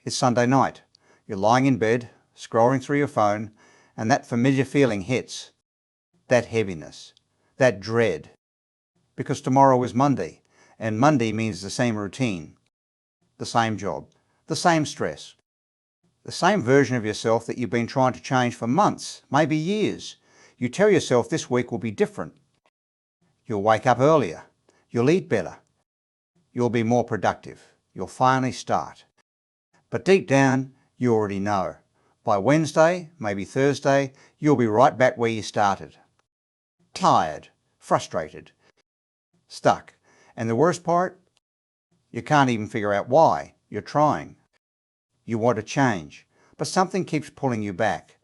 It's Sunday night. You're lying in bed, scrolling through your phone, and that familiar feeling hits. That heaviness, that dread. Because tomorrow is Monday, and Monday means the same routine, the same job, the same stress, the same version of yourself that you've been trying to change for months, maybe years. You tell yourself this week will be different. You'll wake up earlier. You'll eat better. You'll be more productive. You'll finally start. But deep down, you already know. By Wednesday, maybe Thursday, you'll be right back where you started. Tired, frustrated, stuck. And the worst part? You can't even figure out why. You're trying. You want to change, but something keeps pulling you back.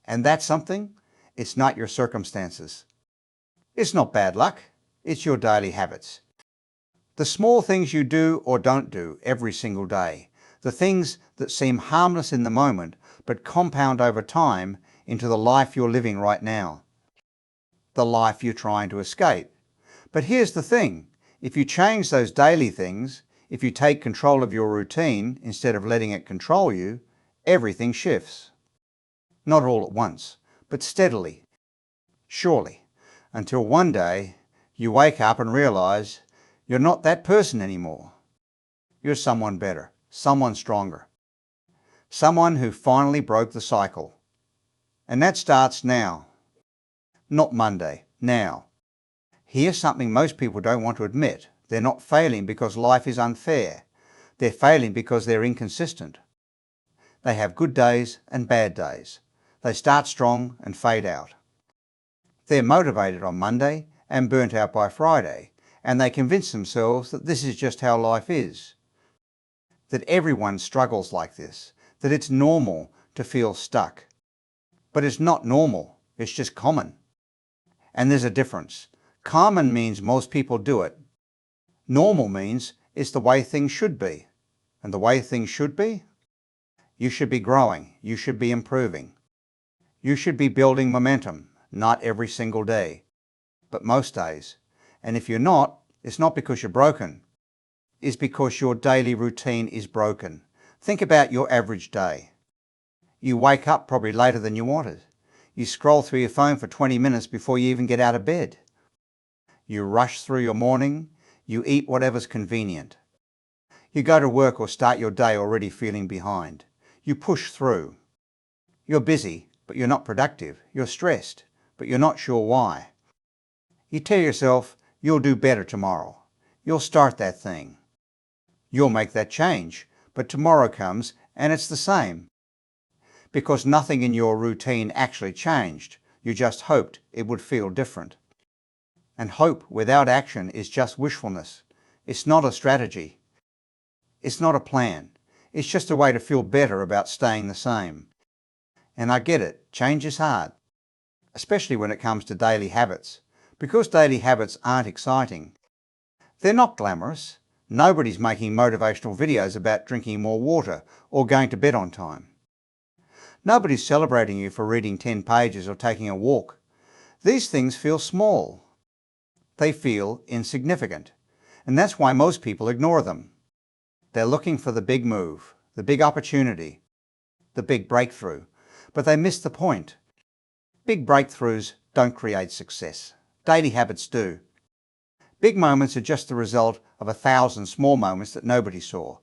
And that something? It's not your circumstances. It's not bad luck. It's your daily habits. The small things you do or don't do every single day. The things that seem harmless in the moment, but compound over time into the life you're living right now. The life you're trying to escape. But here's the thing. If you change those daily things, if you take control of your routine instead of letting it control you, everything shifts. Not all at once, but steadily, surely, until one day you wake up and realize you're not that person anymore. You're someone better, someone stronger, someone who finally broke the cycle. And that starts now. Not Monday, now. Here's something most people don't want to admit. They're not failing because life is unfair. They're failing because they're inconsistent. They have good days and bad days. They start strong and fade out. They're motivated on Monday and burnt out by Friday, and they convince themselves that this is just how life is. That everyone struggles like this, that it's normal to feel stuck. But it's not normal, it's just common. And there's a difference. Common means most people do it. Normal means it's the way things should be. And the way things should be? You should be growing. You should be improving. You should be building momentum, not every single day, but most days. And if you're not, it's not because you're broken. It's because your daily routine is broken. Think about your average day. You wake up probably later than you wanted. You scroll through your phone for 20 minutes before you even get out of bed. You rush through your morning. You eat whatever's convenient. You go to work or start your day already feeling behind. You push through. You're busy, but you're not productive. You're stressed, but you're not sure why. You tell yourself you'll do better tomorrow. You'll start that thing. You'll make that change, but tomorrow comes and it's the same. Because nothing in your routine actually changed. You just hoped it would feel different. And hope without action is just wishfulness. It's not a strategy. It's not a plan. It's just a way to feel better about staying the same. And I get it, change is hard, especially when it comes to daily habits, because daily habits aren't exciting. They're not glamorous. Nobody's making motivational videos about drinking more water or going to bed on time. Nobody's celebrating you for reading 10 pages or taking a walk. These things feel small. They feel insignificant, and that's why most people ignore them. They're looking for the big move, the big opportunity, the big breakthrough, but they miss the point. Big breakthroughs don't create success. Daily habits do. Big moments are just the result of 1,000 small moments that nobody saw,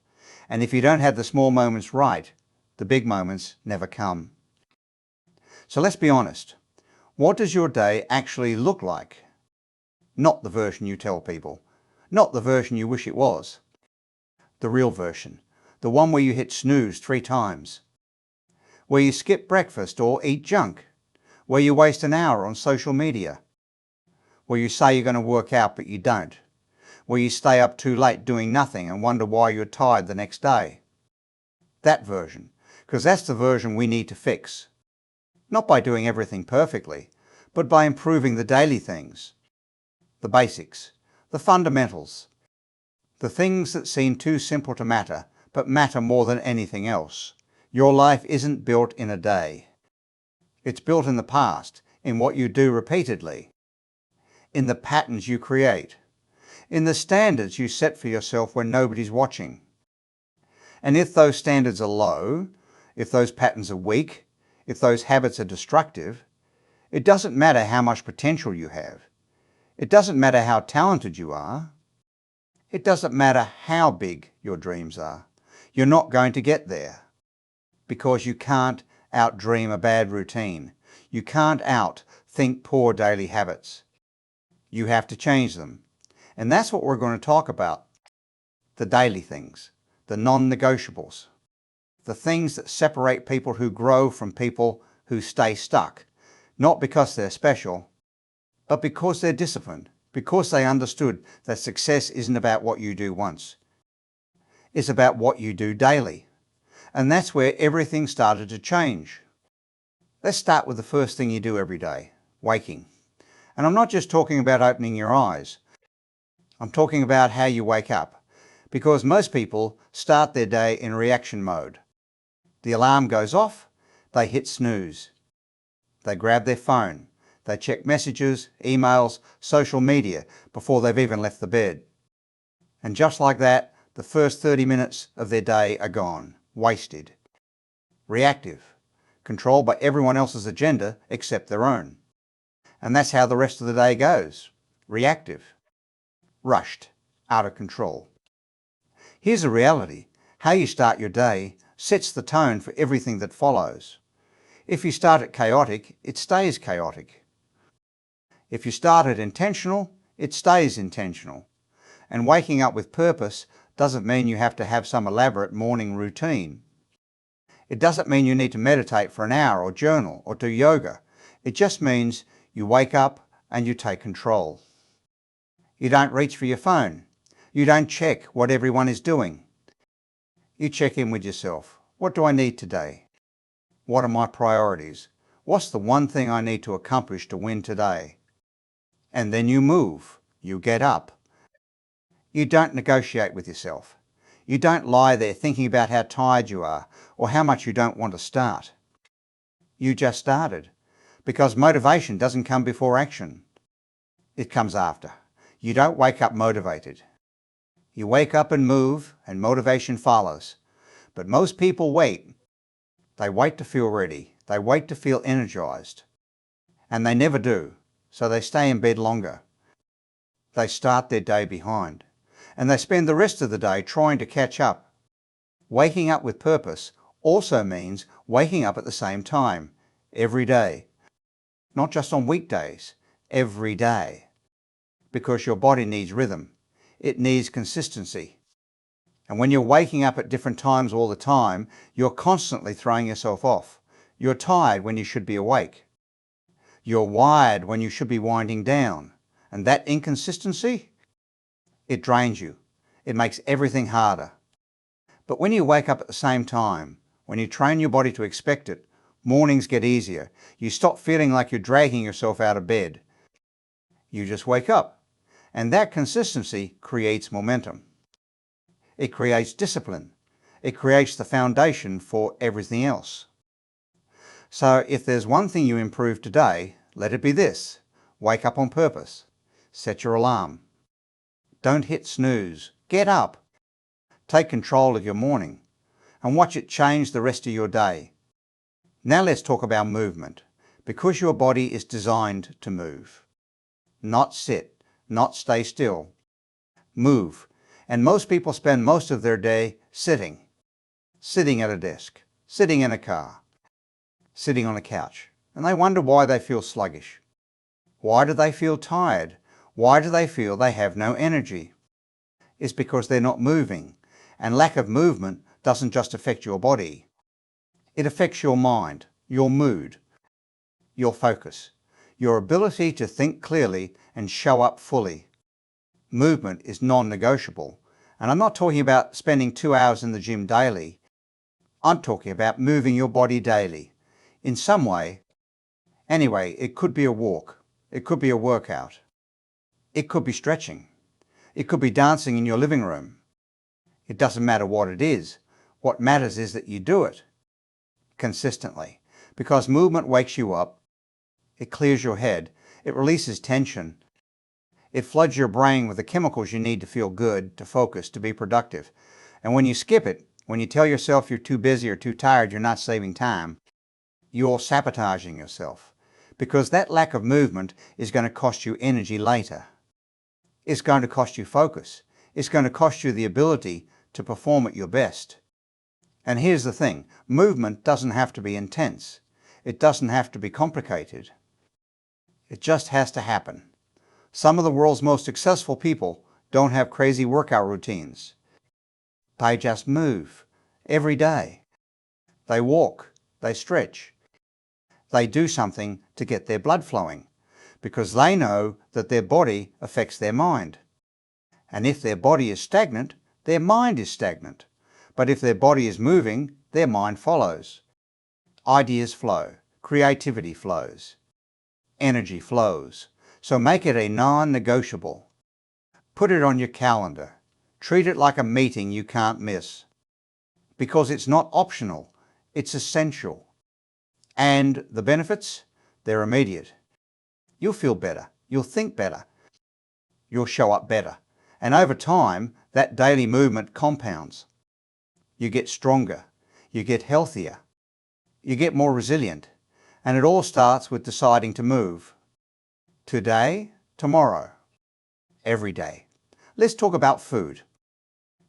and if you don't have the small moments right, the big moments never come. So let's be honest. What does your day actually look like? Not the version you tell people. Not the version you wish it was. The real version. The one where you hit snooze 3 times. Where you skip breakfast or eat junk. Where you waste an hour on social media. Where you say you're going to work out but you don't. Where you stay up too late doing nothing and wonder why you're tired the next day. That version. Because that's the version we need to fix. Not by doing everything perfectly, but by improving the daily things. The basics, the fundamentals, the things that seem too simple to matter, but matter more than anything else. Your life isn't built in a day. It's built in the past, in what you do repeatedly, in the patterns you create, in the standards you set for yourself when nobody's watching. And if those standards are low, if those patterns are weak, if those habits are destructive, it doesn't matter how much potential you have. It doesn't matter how talented you are. It doesn't matter how big your dreams are. You're not going to get there because you can't outdream a bad routine. You can't outthink poor daily habits. You have to change them. And that's what we're going to talk about. The daily things, the non-negotiables, the things that separate people who grow from people who stay stuck, not because they're special, but because they're disciplined, because they understood that success isn't about what you do once. It's about what you do daily. And that's where everything started to change. Let's start with the first thing you do every day, waking. And I'm not just talking about opening your eyes. I'm talking about how you wake up, because most people start their day in reaction mode. The alarm goes off, they hit snooze. They grab their phone. They check messages, emails, social media before they've even left the bed. And just like that, the first 30 minutes of their day are gone, wasted. Reactive, controlled by everyone else's agenda except their own. And that's how the rest of the day goes. Reactive, rushed, out of control. Here's a reality. How you start your day sets the tone for everything that follows. If you start it chaotic, it stays chaotic. If you start it intentional, it stays intentional. And waking up with purpose doesn't mean you have to have some elaborate morning routine. It doesn't mean you need to meditate for an hour or journal or do yoga. It just means you wake up and you take control. You don't reach for your phone. You don't check what everyone is doing. You check in with yourself. What do I need today? What are my priorities? What's the one thing I need to accomplish to win today? And then you move. You get up. You don't negotiate with yourself. You don't lie there thinking about how tired you are or how much you don't want to start. You just started, because motivation doesn't come before action. It comes after. You don't wake up motivated. You wake up and move, and motivation follows. But most people wait. They wait to feel ready. They wait to feel energized. And they never do, so they stay in bed longer. They start their day behind. And they spend the rest of the day trying to catch up. Waking up with purpose also means waking up at the same time, every day. Not just on weekdays, every day. Because your body needs rhythm. It needs consistency. And when you're waking up at different times all the time, you're constantly throwing yourself off. You're tired when you should be awake. You're wired when you should be winding down. And that inconsistency, it drains you. It makes everything harder. But when you wake up at the same time, when you train your body to expect it, mornings get easier. You stop feeling like you're dragging yourself out of bed. You just wake up. And that consistency creates momentum. It creates discipline. It creates the foundation for everything else. So if there's one thing you improve today, let it be this. Wake up on purpose. Set your alarm. Don't hit snooze. Get up. Take control of your morning and watch it change the rest of your day. Now let's talk about movement, because your body is designed to move. Not sit, not stay still. Move. And most people spend most of their day sitting. Sitting at a desk, sitting in a car, sitting on a couch. And they wonder why they feel sluggish. Why do they feel tired? Why do they feel they have no energy? It's because they're not moving. And lack of movement doesn't just affect your body. It affects your mind, your mood, your focus, your ability to think clearly and show up fully. Movement is non-negotiable. And I'm not talking about spending 2 hours in the gym daily. I'm talking about moving your body daily, in some way. Anyway, it could be a walk. It could be a workout. It could be stretching. It could be dancing in your living room. It doesn't matter what it is. What matters is that you do it consistently, because movement wakes you up. It clears your head. It releases tension. It floods your brain with the chemicals you need to feel good, to focus, to be productive. And when you skip it, When you tell yourself you're too busy or too tired, you're not saving time, you're sabotaging yourself, because that lack of movement is going to cost you energy later. It's going to cost you focus. It's going to cost you the ability to perform at your best. And here's the thing, movement doesn't have to be intense. It doesn't have to be complicated. It just has to happen. Some of the world's most successful people don't have crazy workout routines. They just move every day. They walk, they stretch. They do something to get their blood flowing, because they know that their body affects their mind. And if their body is stagnant, their mind is stagnant. But if their body is moving, their mind follows. Ideas flow, creativity flows, energy flows. So make it a non-negotiable. Put it on your calendar. Treat it like a meeting you can't miss. Because it's not optional, it's essential. And the benefits? They're immediate. You'll feel better. You'll think better. You'll show up better. And over time, that daily movement compounds. You get stronger. You get healthier. You get more resilient. And it all starts with deciding to move. Today, tomorrow, every day. Let's talk about food,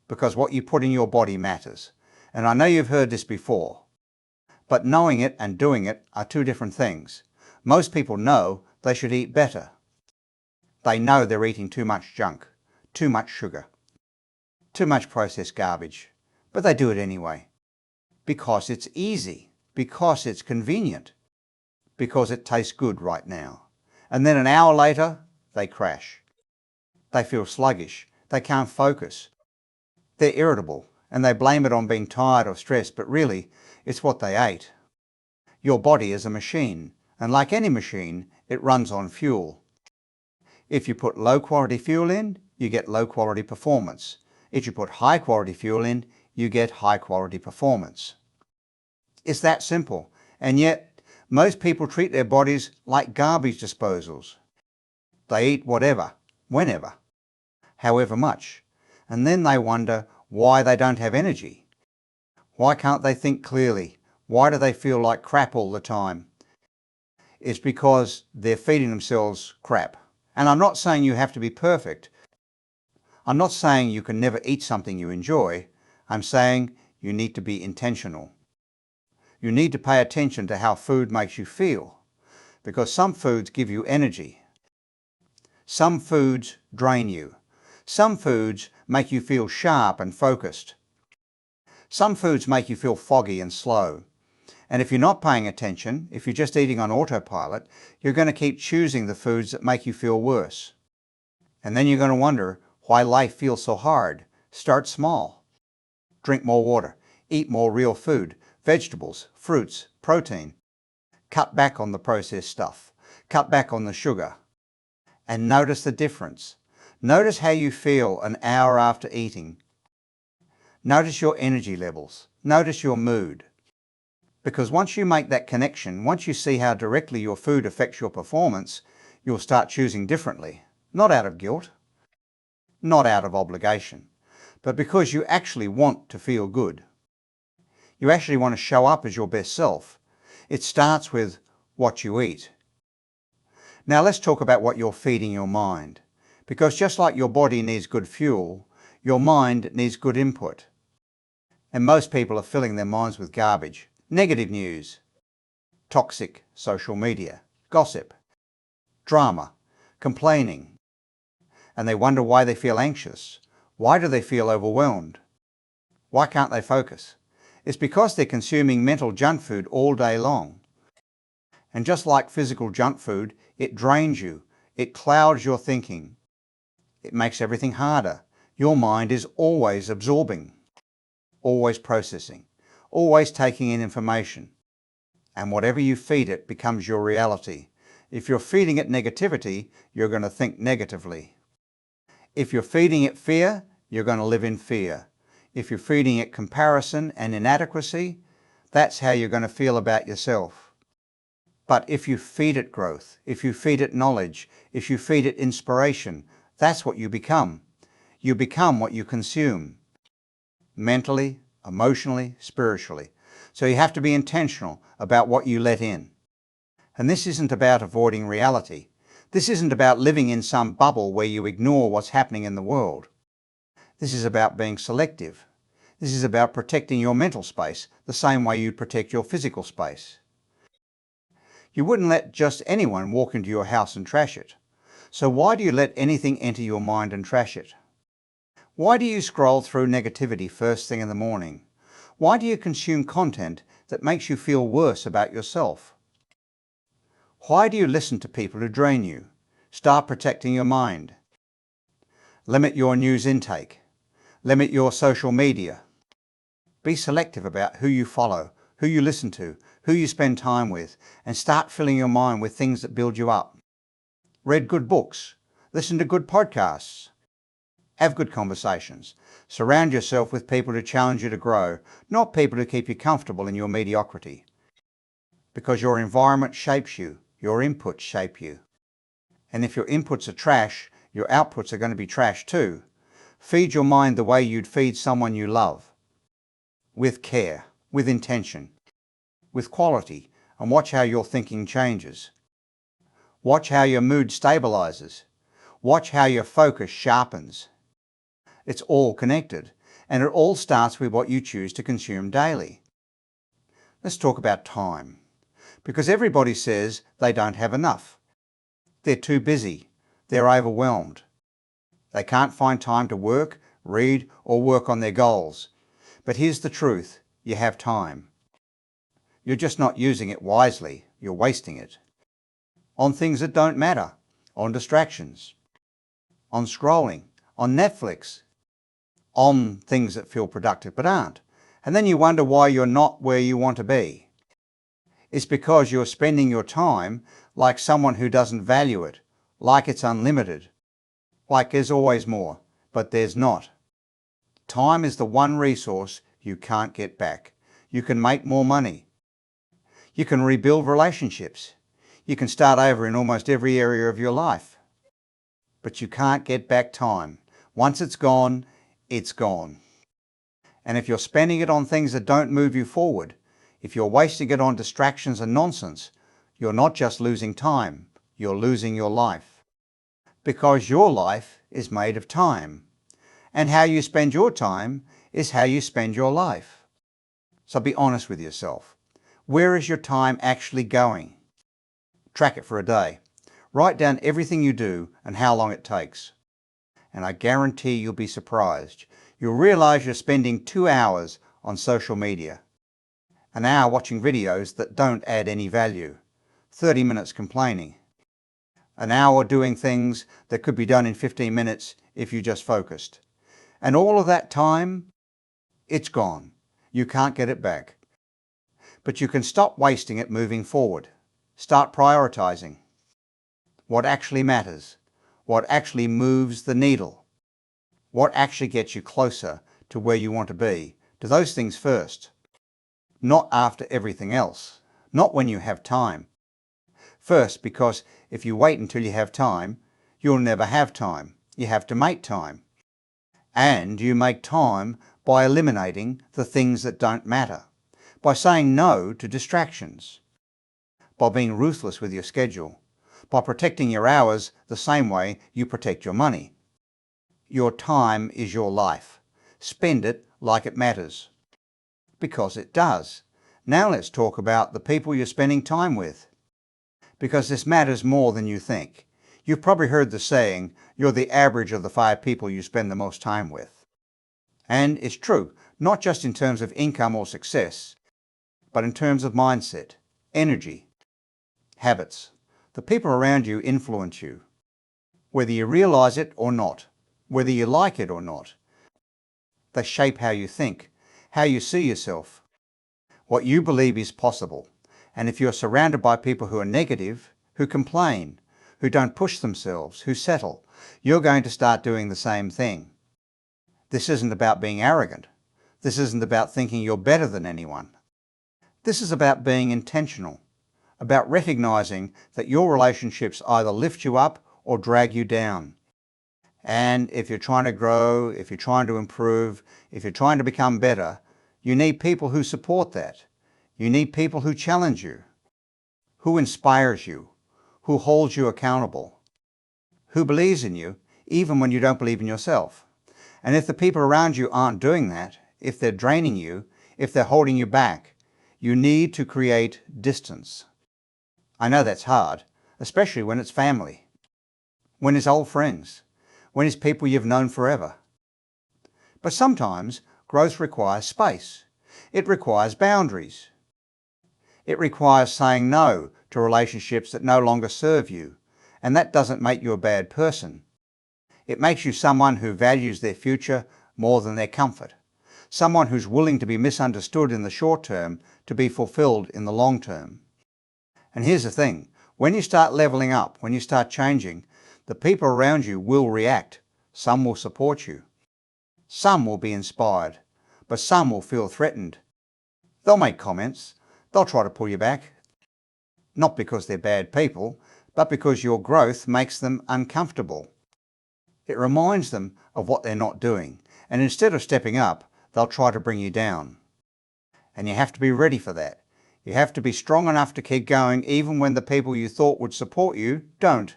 because what you put in your body matters. And I know you've heard this before, but knowing it and doing it are two different things. Most people know they should eat better. They know they're eating too much junk, too much sugar, too much processed garbage, but they do it anyway. Because it's easy, because it's convenient, because it tastes good right now. And then an hour later, they crash. They feel sluggish, they can't focus. They're irritable, and they blame it on being tired or stressed, but really, it's what they ate. Your body is a machine, and like any machine, it runs on fuel. If you put low quality fuel in, you get low quality performance. If you put high quality fuel in, you get high quality performance. It's that simple, and yet most people treat their bodies like garbage disposals. They eat whatever, whenever, however much, and then they wonder why they don't have energy. Why can't they think clearly? Why do they feel like crap all the time? It's because they're feeding themselves crap. And I'm not saying you have to be perfect. I'm not saying you can never eat something you enjoy. I'm saying you need to be intentional. You need to pay attention to how food makes you feel, because some foods give you energy. Some foods drain you. Some foods make you feel sharp and focused. Some foods make you feel foggy and slow. And if you're not paying attention, if you're just eating on autopilot, you're going to keep choosing the foods that make you feel worse. And then you're going to wonder why life feels so hard. Start small. Drink more water. Eat more real food, vegetables, fruits, protein. Cut back on the processed stuff. Cut back on the sugar. And notice the difference. Notice how you feel an hour after eating. Notice your energy levels. Notice your mood. Because once you make that connection, once you see how directly your food affects your performance, you'll start choosing differently. Not out of guilt, not out of obligation, but because you actually want to feel good. You actually want to show up as your best self. It starts with what you eat. Now let's talk about what you're feeding your mind. Because just like your body needs good fuel, your mind needs good input. And most people are filling their minds with garbage. Negative news, toxic social media, gossip, drama, complaining. And they wonder why they feel anxious. Why do they feel overwhelmed? Why can't they focus? It's because they're consuming mental junk food all day long. And just like physical junk food, it drains you. It clouds your thinking. It makes everything harder. Your mind is always absorbing, always processing, always taking in information. And whatever you feed it becomes your reality. If you're feeding it negativity, you're going to think negatively. If you're feeding it fear, you're going to live in fear. If you're feeding it comparison and inadequacy, that's how you're going to feel about yourself. But if you feed it growth, if you feed it knowledge, if you feed it inspiration, that's what you become. You become what you consume. Mentally, emotionally, spiritually. So you have to be intentional about what you let in. And this isn't about avoiding reality. This isn't about living in some bubble where you ignore what's happening in the world. This is about being selective. This is about protecting your mental space the same way you'd protect your physical space. You wouldn't let just anyone walk into your house and trash it. So why do you let anything enter your mind and trash it? Why do you scroll through negativity first thing in the morning? Why do you consume content that makes you feel worse about yourself? Why do you listen to people who drain you? Start protecting your mind. Limit your news intake. Limit your social media. Be selective about who you follow, who you listen to, who you spend time with, and start filling your mind with things that build you up. Read good books. Listen to good podcasts. Have good conversations. Surround yourself with people who challenge you to grow, not people who keep you comfortable in your mediocrity. Because your environment shapes you, your inputs shape you. And if your inputs are trash, your outputs are going to be trash too. Feed your mind the way you'd feed someone you love. With care, with intention, with quality, and watch how your thinking changes. Watch how your mood stabilizes. Watch how your focus sharpens. It's all connected, and it all starts with what you choose to consume daily. Let's talk about time, because everybody says they don't have enough. They're too busy. They're overwhelmed. They can't find time to work, read, or work on their goals. But here's the truth. You have time. You're just not using it wisely. You're wasting it. On things that don't matter. On distractions. On scrolling. On Netflix. On things that feel productive but aren't. And then you wonder why you're not where you want to be. It's because you're spending your time like someone who doesn't value it, like it's unlimited, like there's always more, but there's not. Time is the one resource you can't get back. You can make more money. You can rebuild relationships. You can start over in almost every area of your life. But you can't get back time. Once it's gone, it's gone. And if you're spending it on things that don't move you forward, if you're wasting it on distractions and nonsense, you're not just losing time, you're losing your life. Because your life is made of time. And how you spend your time is how you spend your life. So be honest with yourself. Where is your time actually going? Track it for a day. Write down everything you do and how long it takes. And I guarantee you'll be surprised. You'll realize you're spending 2 hours on social media. An hour watching videos that don't add any value. 30 minutes complaining. An hour doing things that could be done in 15 minutes if you just focused. And all of that time, it's gone. You can't get it back. But you can stop wasting it moving forward. Start prioritizing what actually matters, what actually moves the needle, what actually gets you closer to where you want to be. Do those things first, not after everything else, not when you have time. First, because if you wait until you have time, you'll never have time. You have to make time. And you make time by eliminating the things that don't matter, by saying no to distractions, by being ruthless with your schedule, by protecting your hours the same way you protect your money. Your time is your life. Spend it like it matters. Because it does. Now let's talk about the people you're spending time with. Because this matters more than you think. You've probably heard the saying, you're the average of the 5 people you spend the most time with. And it's true, not just in terms of income or success, but in terms of mindset, energy, habits. The people around you influence you, whether you realize it or not, whether you like it or not. They shape how you think, how you see yourself, what you believe is possible. And if you're surrounded by people who are negative, who complain, who don't push themselves, who settle, you're going to start doing the same thing. This isn't about being arrogant. This isn't about thinking you're better than anyone. This is about being intentional, about recognizing that your relationships either lift you up or drag you down. And if you're trying to grow, if you're trying to improve, if you're trying to become better, You need people who support that. You need people who challenge you, who inspires you, who holds you accountable, who believes in you even when you don't believe in yourself. And if the people around you aren't doing that, if they're draining you, if they're holding you back, you need to create distance. I know that's hard, especially when it's family, when it's old friends, when it's people you've known forever. But sometimes growth requires space. It requires boundaries. It requires saying no to relationships that no longer serve you, and that doesn't make you a bad person. It makes you someone who values their future more than their comfort, someone who's willing to be misunderstood in the short term to be fulfilled in the long term. And here's the thing, when you start leveling up, when you start changing, the people around you will react. Some will support you. Some will be inspired, but some will feel threatened. They'll make comments. They'll try to pull you back. Not because they're bad people, but because your growth makes them uncomfortable. It reminds them of what they're not doing, and instead of stepping up, they'll try to bring you down. And you have to be ready for that. You have to be strong enough to keep going even when the people you thought would support you don't.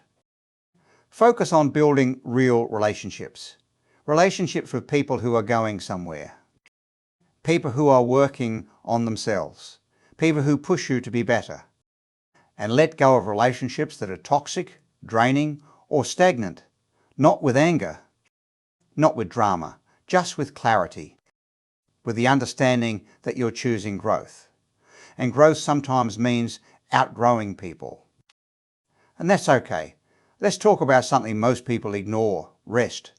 Focus on building real relationships. Relationships with people who are going somewhere. People who are working on themselves. People who push you to be better. And let go of relationships that are toxic, draining, or stagnant. Not with anger, not with drama, just with clarity, with the understanding that you're choosing growth. And growth sometimes means outgrowing people. And that's okay. Let's talk about something most people ignore, rest.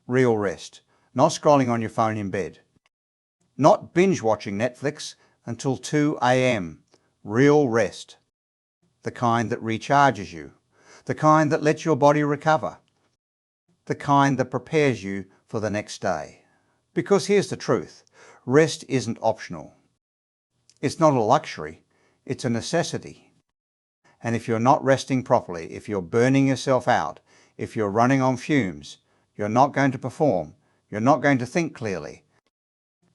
Real rest. Not scrolling on your phone in bed. Not binge watching Netflix until 2 a.m. Real rest. The kind that recharges you. The kind that lets your body recover. The kind that prepares you for the next day. Because here's the truth, rest isn't optional. It's not a luxury, it's a necessity. And if you're not resting properly, if you're burning yourself out, if you're running on fumes, you're not going to perform, you're not going to think clearly.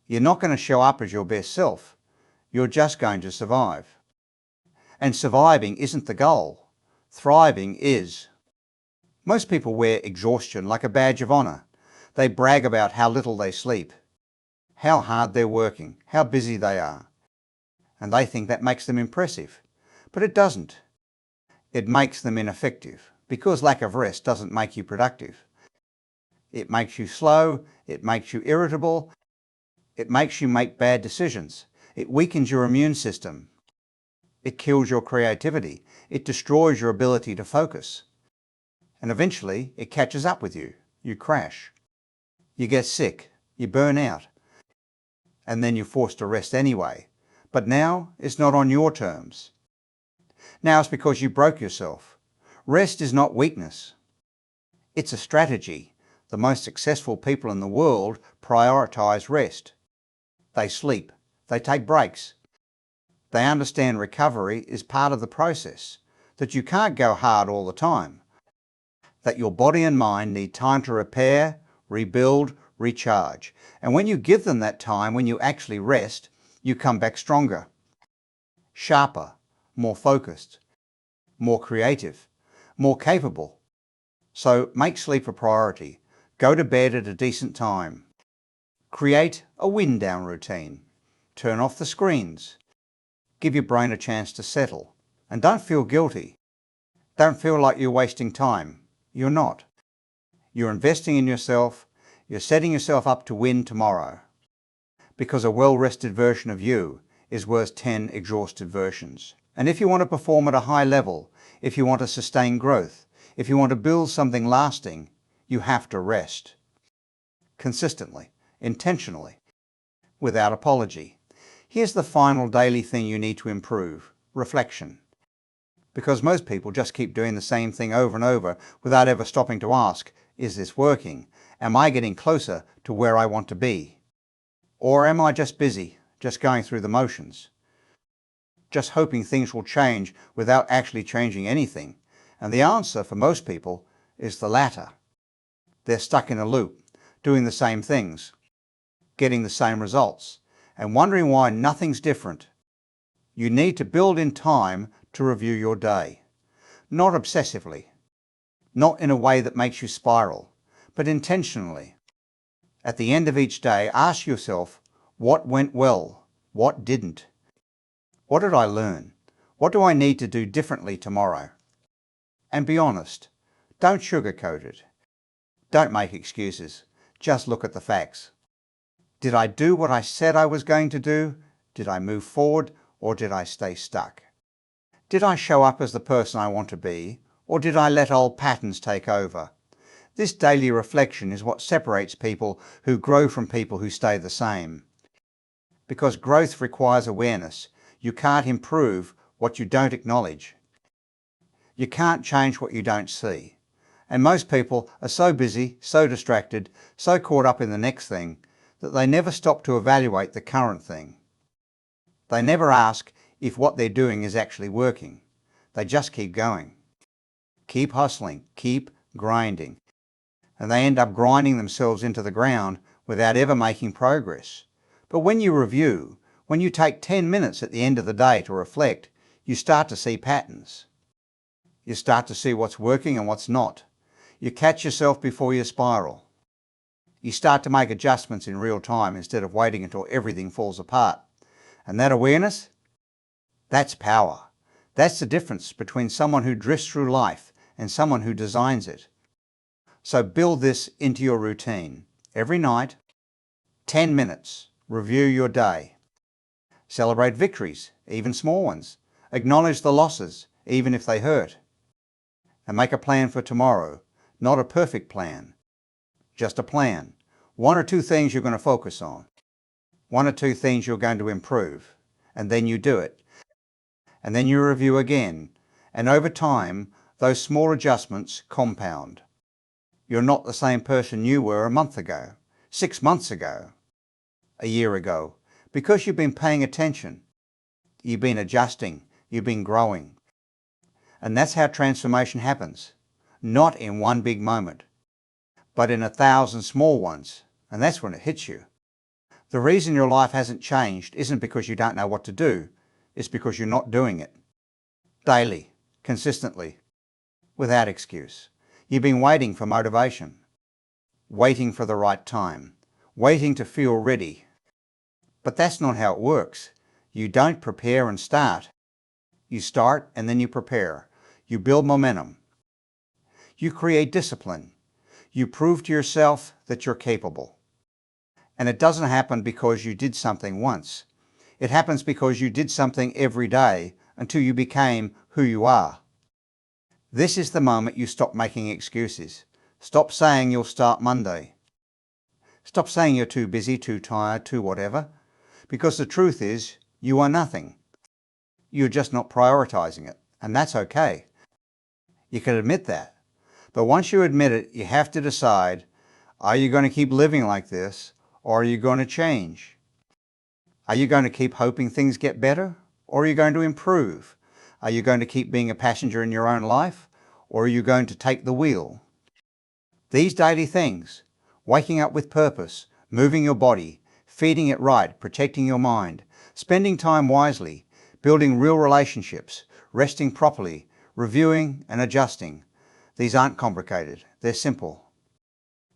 You're not going to show up as your best self, you're just going to survive. And surviving isn't the goal, thriving is. Most people wear exhaustion like a badge of honour. They brag about how little they sleep, how hard they're working, how busy they are. And they think that makes them impressive. But it doesn't. It makes them ineffective, because lack of rest doesn't make you productive. It makes you slow, it makes you irritable, it makes you make bad decisions. It weakens your immune system. It kills your creativity. It destroys your ability to focus. And eventually, it catches up with you. You crash. You get sick. You burn out. And then you're forced to rest anyway. But now, it's not on your terms. Now it's because you broke yourself. Rest is not weakness. It's a strategy. The most successful people in the world prioritize rest. They sleep. They take breaks. They understand recovery is part of the process. That you can't go hard all the time. That your body and mind need time to repair, rebuild, recharge. And when you give them that time, when you actually rest, you come back stronger, sharper, more focused, more creative, more capable. So make sleep a priority. Go to bed at a decent time. Create a wind down routine. Turn off the screens. Give your brain a chance to settle. And don't feel guilty. Don't feel like you're wasting time. You're not. You're investing in yourself. You're setting yourself up to win tomorrow. Because a well-rested version of you is worth 10 exhausted versions. And if you want to perform at a high level, if you want to sustain growth, if you want to build something lasting, you have to rest. Consistently, intentionally, without apology. Here's the final daily thing you need to improve: reflection. Because most people just keep doing the same thing over and over without ever stopping to ask, is this working? Am I getting closer to where I want to be? Or am I just busy, just going through the motions? Just hoping things will change without actually changing anything? And the answer for most people is the latter. They're stuck in a loop, doing the same things, getting the same results, and wondering why nothing's different. You need to build in time to review your day. Not obsessively, not in a way that makes you spiral, but intentionally. At the end of each day, ask yourself, what went well? What didn't? What did I learn? What do I need to do differently tomorrow? And be honest. Don't sugarcoat it. Don't make excuses. Just look at the facts. Did I do what I said I was going to do? Did I move forward, or did I stay stuck? Did I show up as the person I want to be, or did I let old patterns take over? This daily reflection is what separates people who grow from people who stay the same. Because growth requires awareness. You can't improve what you don't acknowledge. You can't change what you don't see. And most people are so busy, so distracted, so caught up in the next thing, that they never stop to evaluate the current thing. They never ask if what they're doing is actually working. They just keep going. Keep hustling, keep grinding. And they end up grinding themselves into the ground without ever making progress. But when you review, when you take 10 minutes at the end of the day to reflect, you start to see patterns. You start to see what's working and what's not. You catch yourself before you spiral. You start to make adjustments in real time instead of waiting until everything falls apart. And that awareness, that's power. That's the difference between someone who drifts through life and someone who designs it. So build this into your routine. Every night, 10 minutes, review your day. Celebrate victories, even small ones. Acknowledge the losses, even if they hurt. And make a plan for tomorrow. Not a perfect plan, just a plan. 1 or 2 things you're going to focus on. 1 or 2 things you're going to improve. And then you do it. And then you review again. And over time, those small adjustments compound. You're not the same person you were a month ago, 6 months ago, a year ago, because you've been paying attention. You've been adjusting. You've been growing. And that's how transformation happens. Not in one big moment, but in 1,000 small ones. And that's when it hits you. The reason your life hasn't changed isn't because you don't know what to do. It's because you're not doing it. Daily, consistently, without excuse. You've been waiting for motivation, waiting for the right time, waiting to feel ready. But that's not how it works. You don't prepare and start. You start and then you prepare. You build momentum. You create discipline. You prove to yourself that you're capable. And it doesn't happen because you did something once. It happens because you did something every day until you became who you are. This is the moment you stop making excuses. Stop saying you'll start Monday. Stop saying you're too busy, too tired, too whatever. Because the truth is, you are nothing. You're just not prioritizing it. And that's okay. You can admit that. But once you admit it, you have to decide, are you going to keep living like this, or are you going to change? Are you going to keep hoping things get better, or are you going to improve? Are you going to keep being a passenger in your own life, or are you going to take the wheel? These daily things, waking up with purpose, moving your body, feeding it right, protecting your mind, spending time wisely, building real relationships, resting properly, reviewing and adjusting. These aren't complicated, they're simple.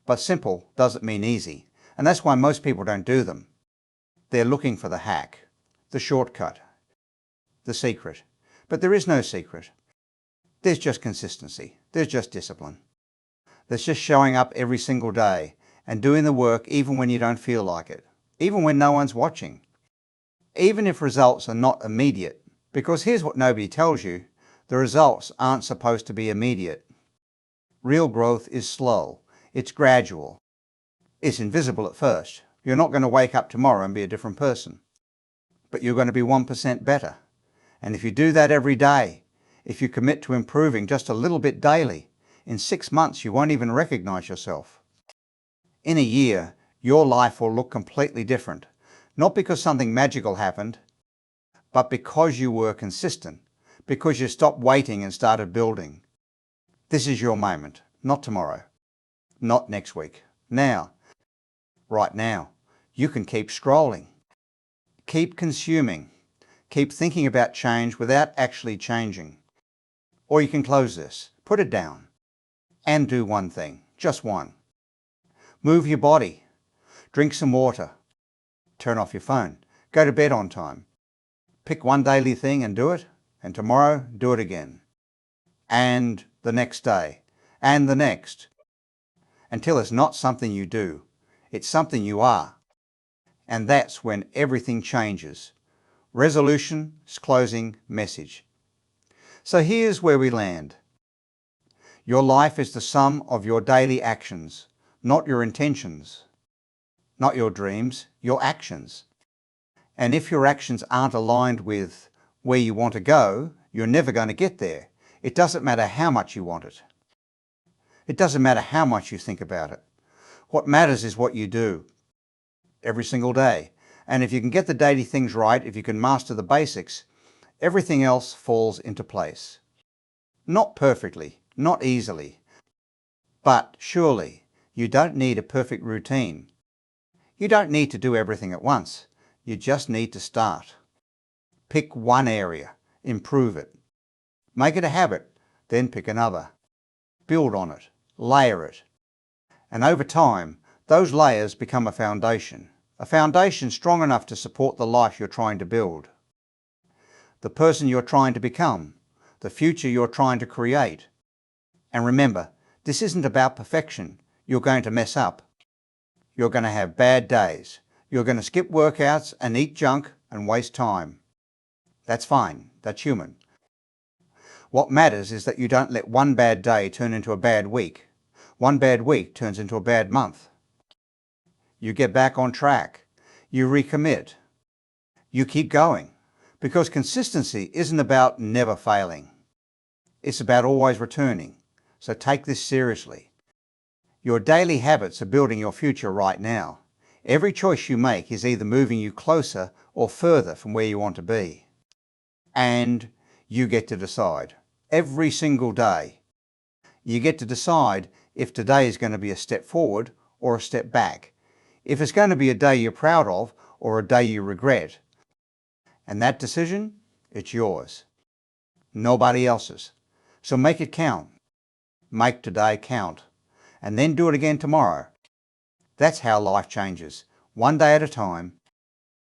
But simple doesn't mean easy, and that's why most people don't do them. They're looking for the hack, the shortcut, the secret. But there is no secret. There's just consistency, there's just discipline. There's just showing up every single day and doing the work even when you don't feel like it, even when no one's watching. Even if results are not immediate, because here's what nobody tells you, the results aren't supposed to be immediate. Real growth is slow. It's gradual. It's invisible at first. You're not going to wake up tomorrow and be a different person. But you're going to be 1% better. And if you do that every day, if you commit to improving just a little bit daily, in 6 months you won't even recognize yourself. In a year, your life will look completely different. Not because something magical happened, but because you were consistent. Because you stopped waiting and started building. This is your moment, not tomorrow, not next week. Now, right now, you can keep scrolling. Keep consuming. Keep thinking about change without actually changing. Or you can close this, put it down, and do one thing, just one. Move your body, drink some water, turn off your phone, go to bed on time. Pick one daily thing and do it, and tomorrow do it again. And the next day, and the next, until it's not something you do, it's something you are. And that's when everything changes. Resolution, closing, message. So here's where we land. Your life is the sum of your daily actions, not your intentions, not your dreams, your actions. And if your actions aren't aligned with where you want to go, you're never going to get there. It doesn't matter how much you want it. It doesn't matter how much you think about it. What matters is what you do every single day. And if you can get the daily things right, if you can master the basics, everything else falls into place. Not perfectly, not easily, but surely you don't need a perfect routine. You don't need to do everything at once. You just need to start. Pick one area, improve it. Make it a habit, then pick another. Build on it, layer it. And over time, those layers become a foundation strong enough to support the life you're trying to build, the person you're trying to become, the future you're trying to create. And remember, this isn't about perfection. You're going to mess up. You're going to have bad days. You're going to skip workouts and eat junk and waste time. That's fine. That's human. What matters is that you don't let one bad day turn into a bad week. One bad week turns into a bad month. You get back on track. You recommit. You keep going. Because consistency isn't about never failing. It's about always returning. So take this seriously. Your daily habits are building your future right now. Every choice you make is either moving you closer or further from where you want to be. And you get to decide. Every single day. You get to decide if today is going to be a step forward or a step back. If it's going to be a day you're proud of or a day you regret. And that decision, it's yours. Nobody else's. So make it count. Make today count. And then do it again tomorrow. That's how life changes, one day at a time,